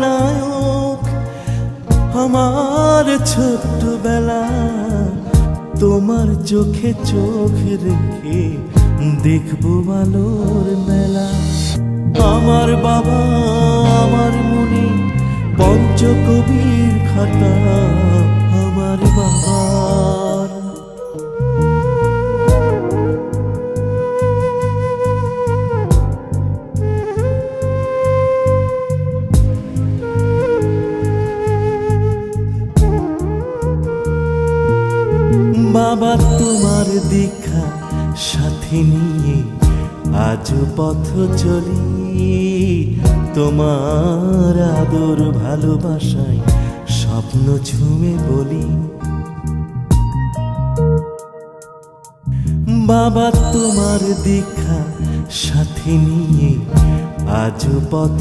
নায়ক আমার ছোট্টবেলা, তোমার চোখে চোখ রেখে দেখবো আলোর মেলা। আমার বাবা আমার মনে পঞ্চকবির খাতা, আমার বাবার। বাবা তোমার দীক্ষা সাথে নিয়ে আজ পথ চলি, তোমার আদর ভালোবাসায় স্বপ্ন ঝুমে বলি। বাবা তোমার দীক্ষা সাথে নিয়ে আজ পথ